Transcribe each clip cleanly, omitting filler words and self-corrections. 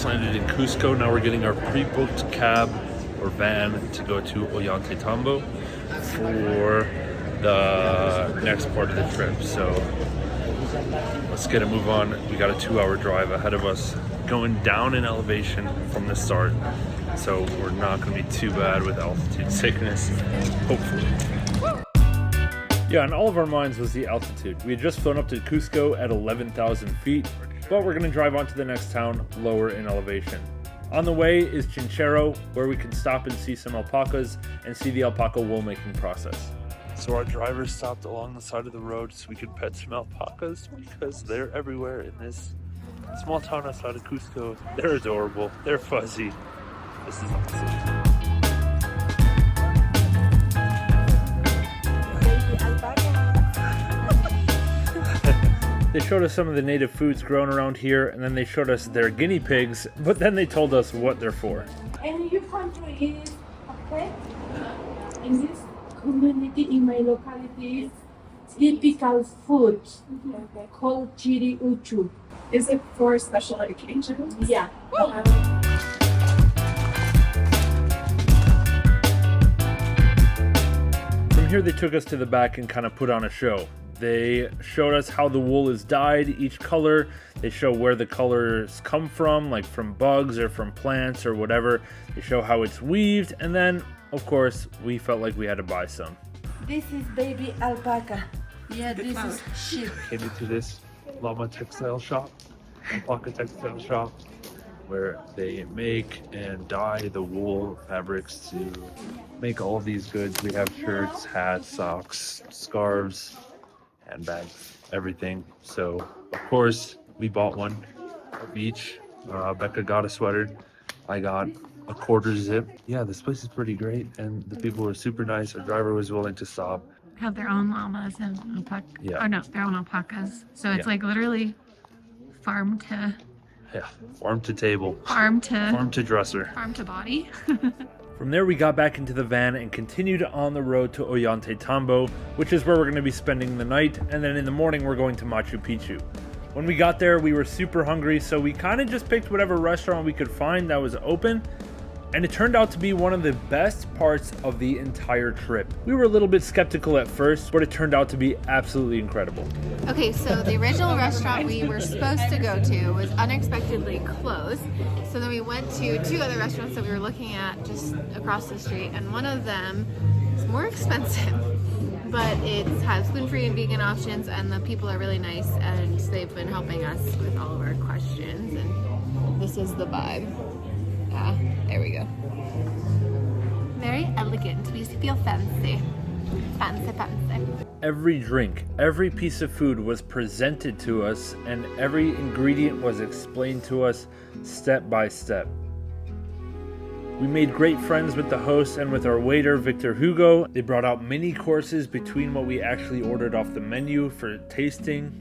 just landed in Cusco. Now we're getting our pre-booked cab or van to go to Ollantaytambo for the next part of the trip. So let's get a move on. We got a 2-hour drive ahead of us, going down in elevation from the start. So we're not gonna be too bad with altitude sickness, hopefully. Yeah, on all of our minds was the altitude. We had just flown up to Cusco at 11,000 feet, but we're gonna drive on to the next town lower in elevation. On the way is Chinchero, where we can stop and see some alpacas and see the alpaca wool making process. So our driver stopped along the side of the road so we could pet some alpacas because they're everywhere in this small town outside of Cusco. They're adorable, they're fuzzy. This is awesome. They showed us some of the native foods grown around here, and then they showed us their guinea pigs, but then they told us what they're for. And your country is okay? In this community, in my locality, typical food called chiri uchu. Is it for special occasions? Yeah. From here, they took us to the back and kind of put on a show. They showed us how the wool is dyed, each color. They show where the colors come from, like from bugs or from plants or whatever. They show how it's weaved, and then, of course, we felt like we had to buy some. This is baby alpaca. Yeah, this is sheep. Came into this llama textile shop, alpaca textile shop, where they make and dye the wool fabrics to make all of these goods. We have shirts, hats, socks, scarves, handbags, everything. So of course we bought one of each. Becca got a sweater, I got a quarter zip. Yeah, this place is pretty great and the people were super nice. Our driver was willing to stop. Have their own llamas and alpacas. Yeah. Oh no, their own alpacas. So it's like literally farm to Farm to table, farm to dresser, farm to body. From there, we got back into the van and continued on the road to Ollantaytambo, which is where we're going to be spending the night, and then in the morning we're going to Machu Picchu. When we got there, we were super hungry, so we kind of just picked whatever restaurant we could find that was open, and it turned out to be one of the best parts of the entire trip. We were a little bit skeptical at first, but it turned out to be absolutely incredible. Okay, so the original restaurant we were supposed to go to was unexpectedly closed. So then we went to 2 other restaurants that we were looking at just across the street, and one of them is more expensive, but it has gluten-free and vegan options, and the people are really nice, and they've been helping us with all of our questions, and this is the vibe. Yeah, there we go. Very elegant. We feel fancy. Fancy. Every drink, every piece of food was presented to us, and every ingredient was explained to us step by step. We made great friends with the host and with our waiter, Victor Hugo. They brought out mini courses between what we actually ordered off the menu for tasting.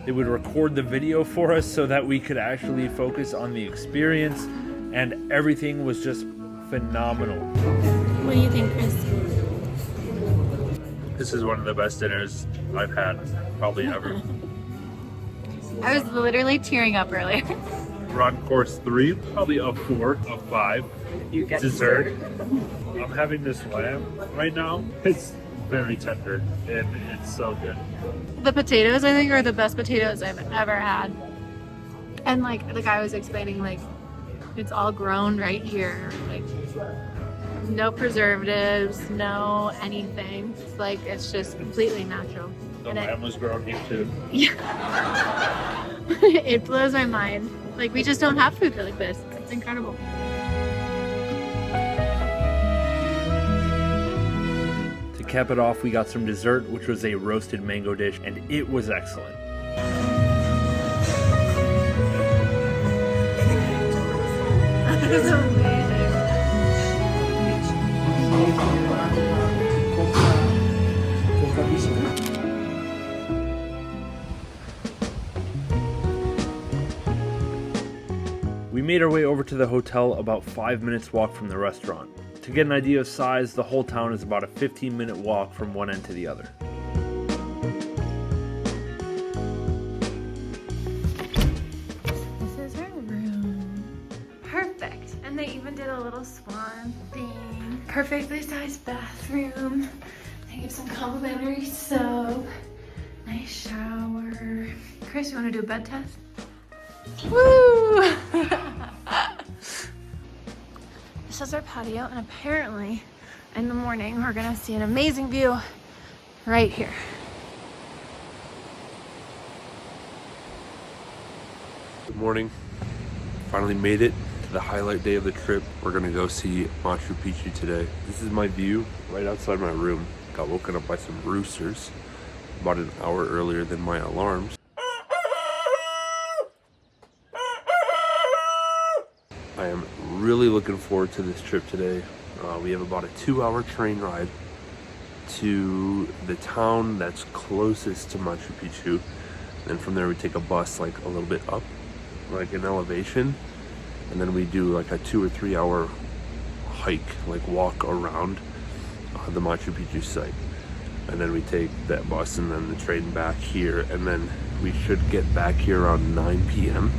They would record the video for us so that we could actually focus on the experience, and everything was just phenomenal. What do you think, Chris? This is one of the best dinners I've had probably ever. I was literally tearing up earlier. We're on course 3, probably a 4 of 5. You get Dessert. I'm having this lamb right now. It's very tender and it's so good. The potatoes, I think, are the best potatoes I've ever had. And like the guy was explaining, like it's all grown right here. Like no preservatives, no anything. It's like it's just completely natural. The lamb was grown here too. Yeah. It blows my mind. Like we just don't have food like this. It's incredible. To cap it off, we got some dessert, which was a roasted mango dish, and it was excellent. It's amazing. We made our way over to the hotel about 5 minutes walk from the restaurant. To get an idea of size, the whole town is about a 15-minute walk from one end to the other. This is our room. little swan thing. Perfectly sized bathroom. They give some complimentary soap. Nice shower. Chris, you want to do a bed test? Woo! This is our patio, and apparently in the morning we're gonna see an amazing view right here. Good morning. Finally made it to the highlight day of the trip. We're gonna go see Machu Picchu today. This is my view right outside my room. Got woken up by some roosters about an hour earlier than my alarms. I am really looking forward to this trip today. We have about a 2-hour train ride to the town that's closest to Machu Picchu. Then from there we take a bus like a little bit up, like in elevation. And then we do like a 2 or 3 hour hike, like walk around the Machu Picchu site. And then we take that bus and then the train back here. And then we should get back here around 9 p.m.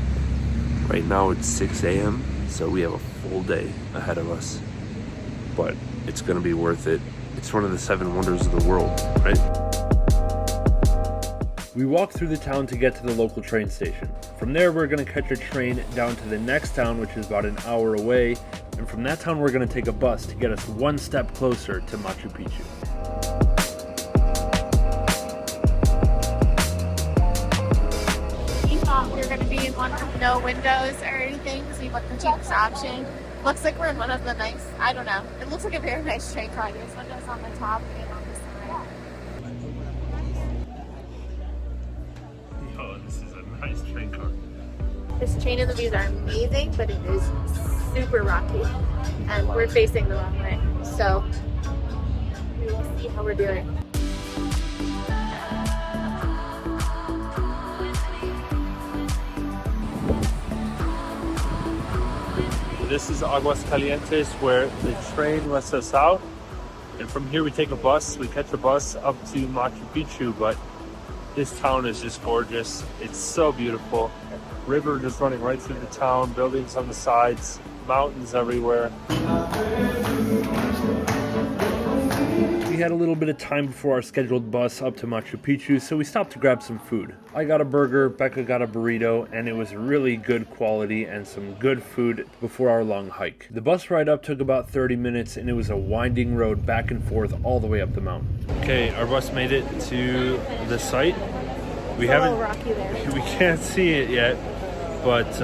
Right now it's 6 a.m. So we have a full day ahead of us. But it's gonna be worth it. It's one of the 7 wonders of the world, right? We walk through the town to get to the local train station. From there, we're gonna catch a train down to the next town, which is about an hour away. And from that town, we're gonna take a bus to get us one step closer to Machu Picchu. We thought we were gonna be in one with no windows or anything, so we went the cheapest option. Looks like we're in one of the nice, I don't know. It looks like a very nice train car. There's windows on the top and on the side. Oh, this is a nice train car. This train and the views are amazing, but it is super rocky. And we're facing the wrong way. So we will see how we're doing. This is Aguas Calientes, where the train lets us out. And from here we take a bus. We catch a bus up to Machu Picchu, but this town is just gorgeous. It's so beautiful. River just running right through the town, buildings on the sides, mountains everywhere. We had a little bit of time before our scheduled bus up to Machu Picchu, so we stopped to grab some food. I got a burger, Becca got a burrito, and it was really good quality and some good food before our long hike. The bus ride up took about 30 minutes, and it was a winding road back and forth all the way up the mountain. Okay, our bus made it to the site. We haven't, rocky there. we can't see it yet, but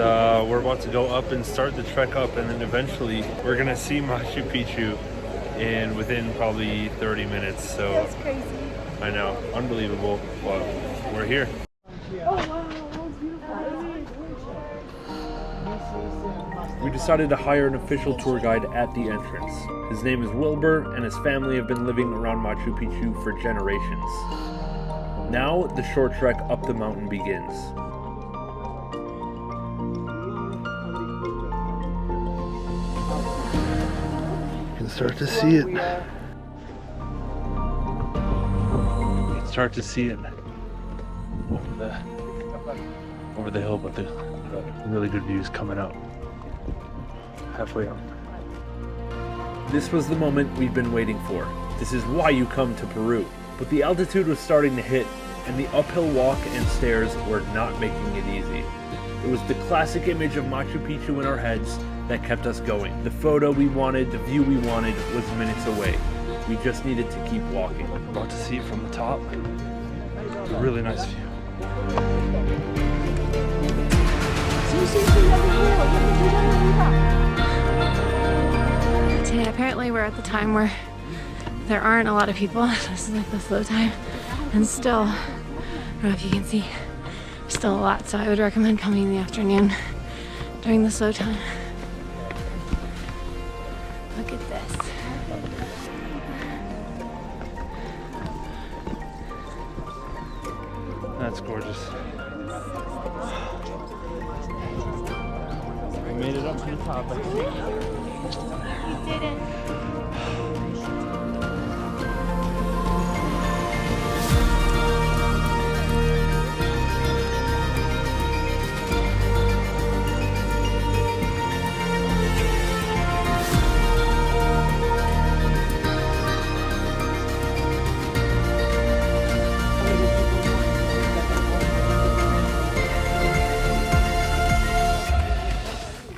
we're about to go up and start the trek up, and then eventually we're gonna see Machu Picchu within probably 30 minutes. So That's crazy. I know, unbelievable, but we're here. We decided to hire an official tour guide at the entrance. His name is Wilbur, and his family have been living around Machu Picchu for generations. Now the short trek up the mountain begins. You can start to see it. You can start to see it over the hill, but the really good views coming out halfway up. This was the moment we'd been waiting for. This is why you come to Peru. But the altitude was starting to hit, and the uphill walk and stairs were not making it easy. It was the classic image of Machu Picchu in our heads that kept us going. The photo we wanted, the view we wanted was minutes away. We just needed to keep walking. We're about to see it from the top. A really nice view. Today, apparently we're at the time where there aren't a lot of people. This is like the slow time. And still, I don't know if you can see, still a lot. So I would recommend coming in the afternoon during the slow time. Look at this. That's gorgeous. We made it up to the top, I think. We did it.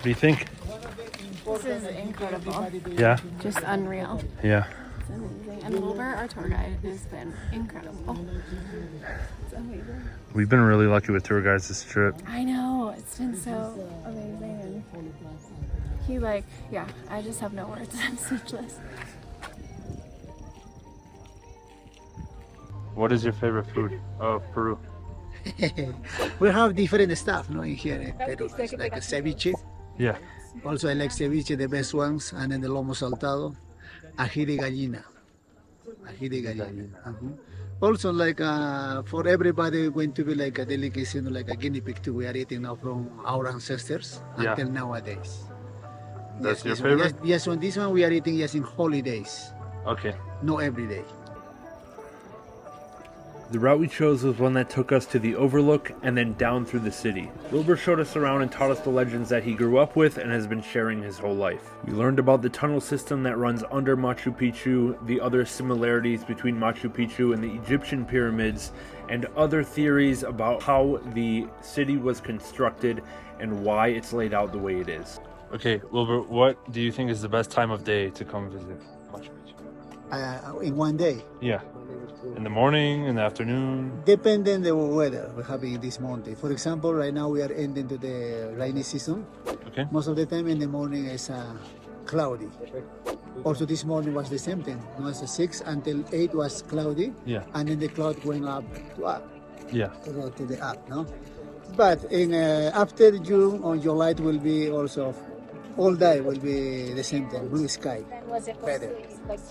do you think? This is incredible. Yeah? Just unreal. Yeah. It's amazing. And Wilbur, our tour guide, has been incredible. It's amazing. We've been really lucky with tour guides this trip. I know. It's been so amazing. And he yeah, I just have no words. I'm speechless. What is your favorite food of Peru? We have different stuff, no, in here in Peru. It's like a ceviche. Yeah. Also, I like ceviche, the best ones, and then the lomo saltado, ají de gallina. Ají de gallina. Also, like for everybody, going to be like a delicacy, like a guinea pig too. We are eating now from our ancestors Yeah. until nowadays. That's your this one, favorite? yes, on this one we are eating yes in holidays, Okay. not every day. The route we chose was one that took us to the overlook and then down through the city. Wilbur showed us around and taught us the legends that he grew up with and has been sharing his whole life. We learned about the tunnel system that runs under Machu Picchu, the other similarities between Machu Picchu and the Egyptian pyramids, and other theories about how the city was constructed and why it's laid out the way it is. Okay, Wilbur, what do you think is the best time of day to come visit Machu Picchu? In one day. Yeah. In the morning, in the afternoon? Depending the weather we have in this mountain. For example, right now we are ending to the rainy season. Okay. Most of the time in the morning is cloudy. Also this morning was the same thing. It was 6 until 8 was cloudy. Yeah. And then the cloud going up to up. Yeah. To the up, no? But in after June or July it will be also all day will be the same thing, blue sky. Better.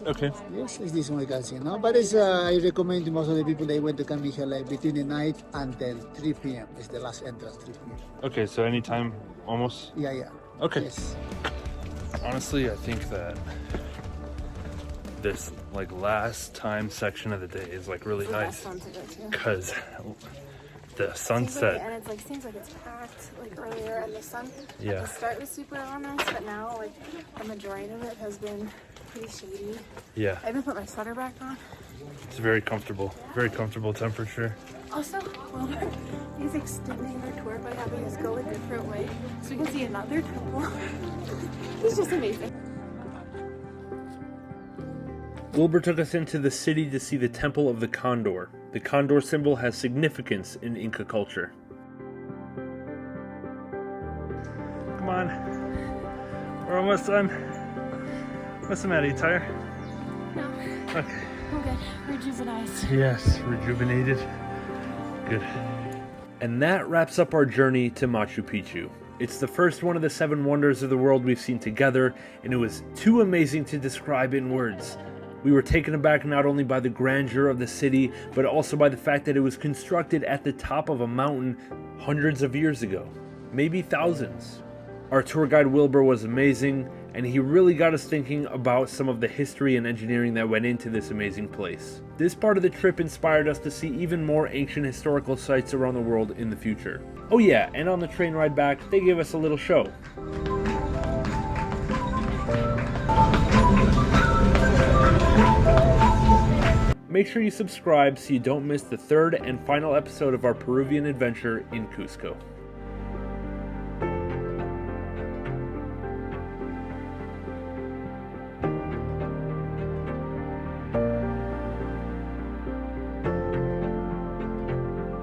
Okay. Yes, it's this one you can see, no? But it's, I recommend to most of the people they want to come here like between the night until 3 p.m. It's the last entrance, 3 p.m. Okay, so anytime almost? Yeah, yeah. Okay. Yes. Honestly, I think that this like last time section of the day is like really nice because the sunset. And it's seems like it's packed earlier, and the sun Yeah. at the start was super on us, but now the majority of it has been pretty shady. Yeah, I even put my sweater back on. it's very comfortable temperature. Also, Wilbur, he's extending our tour by having us go a different way so we can see another temple. It's just amazing. Wilbur took us into the city to see the Temple of the Condor. The condor symbol has significance in Inca culture. Come on, we're almost done. What's the matter, you tired? No, Okay. I'm good. Rejuvenized. Yes, rejuvenated. Good. And that wraps up our journey to Machu Picchu. It's the first one of the 7 wonders of the world we've seen together, and it was too amazing to describe in words. We were taken aback not only by the grandeur of the city, but also by the fact that it was constructed at the top of a mountain hundreds of years ago, maybe thousands. Our tour guide Wilbur was amazing, and he really got us thinking about some of the history and engineering that went into this amazing place. This part of the trip inspired us to see even more ancient historical sites around the world in the future. Oh yeah, and on the train ride back, they gave us a little show. Make sure you subscribe so you don't miss the 3rd and final episode of our Peruvian adventure in Cusco.